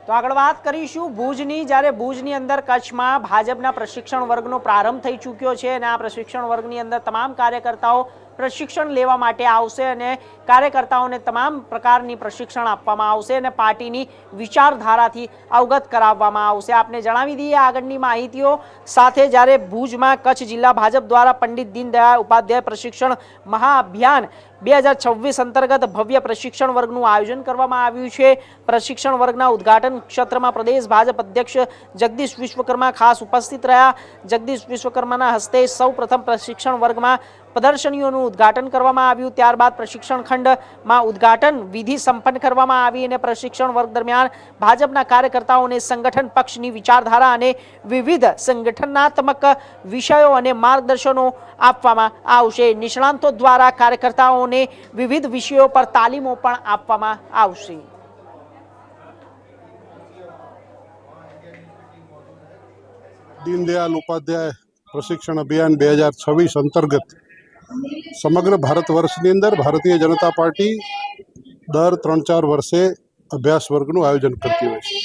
તો આગળ વાત કરીશું ભુજની, જ્યારે ભુજની અંદર કચ્છમાં ભાજપના પ્રશિક્ષણ વર્ગનો પ્રારંભ થઈ ચૂક્યો છે અને આ પ્રશિક્ષણ વર્ગની અંદર તમામ કાર્યકર્તાઓ પ્રશિક્ષણ લેવા માટે આવશે અને કાર્યકર્તાઓને તમામ પ્રકારની પ્રશિક્ષણ આપવામાં આવશે અને પાર્ટીની વિચારધારાથી અવગત કરાવવામાં આવશે। આપને જણાવી દઈએ આગળની માહિતીઓ સાથે, જ્યારે ભુજમાં કચ્છ જિલ્લા ભાજપ દ્વારા પંડિત દીનદયાળ ઉપાધ્યાય પ્રશિક્ષણ મહાઅભિયાન 2026 અંતર્ગત ભવ્ય પ્રશિક્ષણ વર્ગનું આયોજન કરવામાં આવ્યું છે। પ્રશિક્ષણ વર્ગના ઉદ્ઘાટન ક્ષેત્રમાં પ્રદેશ ભાજપ અધ્યક્ષ જગદીશ વિશ્વકર્મા ખાસ ઉપસ્થિત રહ્યા। જગદીશ વિશ્વકર્માના હસ્તે સૌપ્રથમ પ્રશિક્ષણ વર્ગમાં પ્રદર્શનીઓનું ઉદ્ઘાટન કરવામાં આવ્યું। ત્યારબાદ પ્રશિક્ષણ ખંડમાં ઉદ્ઘાટન વિધિ સંપન્ન કરવામાં આવી અને પ્રશિક્ષણ વર્ગ દરમિયાન ભાજપના કાર્યકર્તાઓને સંગઠન પક્ષની વિચારધારા અને વિવિધ સંગઠનાત્મક વિષયો અને માર્ગદર્શનો આપવામાં આવશે। નિષ્ણાંતો દ્વારા કાર્યકર્તાઓને વિવિધ વિષયો પર તાલીમો પણ આપવામાં આવશે। दीनदयाल उपाध्याय प्रशिक्षण अभियान 2026 अंतर्गत समग्र भारत वर्षनी अंदर भारतीय जनता पार्टी दर 3-4 वर्षे अभ्यास वर्गનું આયોજન કરતી હોય છે।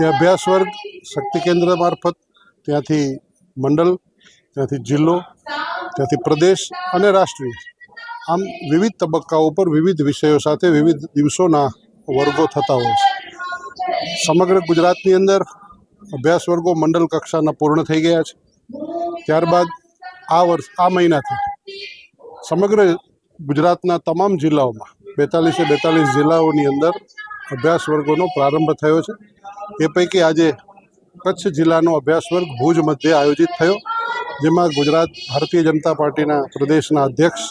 એ અભ્યાસ વર્ગ શક્તિ કેન્દ્ર મારફત ત્યાંથી મંડળ, ત્યાંથી જિલ્લો, ત્યાંથી પ્રદેશ અને રાષ્ટ્રીય આમ વિવિધ તબક્કાઓ પર વિવિધ વિષયો સાથે વિવિધ દિવસોના વર્ગો થતા હોય છે। સમગ્ર ગુજરાતની અંદર અભ્યાસ વર્ગો મંડળ કક્ષાના પૂર્ણ થઈ ગયા છે। ત્યારબાદ આ મહિનાથી સમગ્ર ગુજરાતના તમામ જિલ્લાઓમાં 42 જિલ્લાઓની અંદર અભ્યાસ વર્ગોનો પ્રારંભ થયો છે। એ પૈકી આજે કચ્છ જિલ્લાનો અભ્યાસ વર્ગ ભુજ મધ્યે આયોજિત થયો, જેમાં ગુજરાત ભારતીય જનતા પાર્ટીના પ્રદેશના અધ્યક્ષ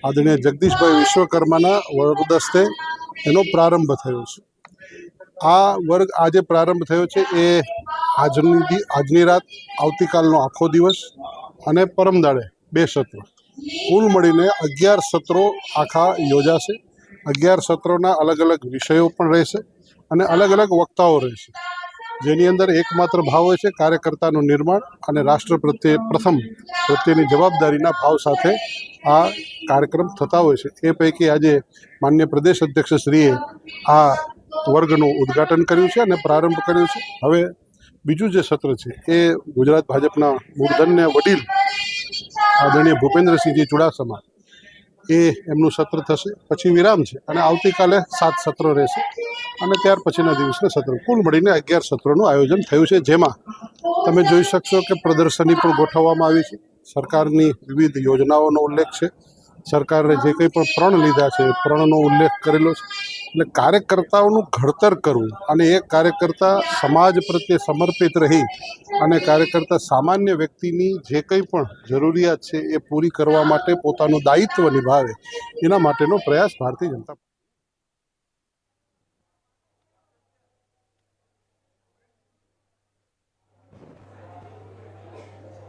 આદરણીય જગદીશભાઈ વિશ્વકર્માના વરદસ્તે એનો પ્રારંભ થયો છે। આ વર્ગ આજે પ્રારંભ થયો છે એ આજની રાત, આવતીકાલનો આખો દિવસ અને પરમદાડે 2 સત્રો, કુલ મળીને 11 સત્રો આખા યોજાશે। 11 સત્રોના અલગ અલગ વિષયો પણ રહેશે અને અલગ અલગ વક્તાઓ રહેશે, જેની અંદર એકમાત્ર ભાવ હોય છે કાર્યકર્તાનું નિર્માણ અને રાષ્ટ્ર પ્રત્યેની જવાબદારીના ભાવ સાથે આ કાર્યક્રમ થતા હોય છે। એ પૈકી આજે માન્ય પ્રદેશ અધ્યક્ષશ્રીએ આ વર્ગનું ઉદ્ઘાટન કર્યું છે અને પ્રારંભ કર્યો છે। હવે બીજું જે સત્ર છે એ ગુજરાત ભાજપના મૂર્ધન્ય વડીલ આદરણીય ભૂપેન્દ્રસિંહજી ચુડાસમા એ એમનું સત્ર થશે, પછી વિરામ છે અને આવતીકાલે 7 સત્રો રહેશે અને ત્યાર પછીના દિવસના સત્ર, કુલ મળીને 11 સત્રોનું આયોજન થયું છે। જેમાં તમે જોઈ શકશો કે પ્રદર્શની પણ ગોઠવવામાં આવી છે, સરકારની વિવિધ યોજનાઓનો ઉલ્લેખ છે, સરકારે જે કંઈ પણ પ્રણ લીધા છે પ્રણનો ઉલ્લેખ કરેલો છે। એટલે કાર્યકર્તાઓનું ઘડતર કરવું અને એક કાર્યકર્તા સમાજ પ્રત્યે સમર્પિત રહી અને કાર્યકર્તા સામાન્ય વ્યક્તિની જે કંઈ પણ જરૂરિયાત છે એ પૂરી કરવા માટે પોતાનું દાયિત્વ નિભાવે, એના માટેનો પ્રયાસ ભારતીય જનતા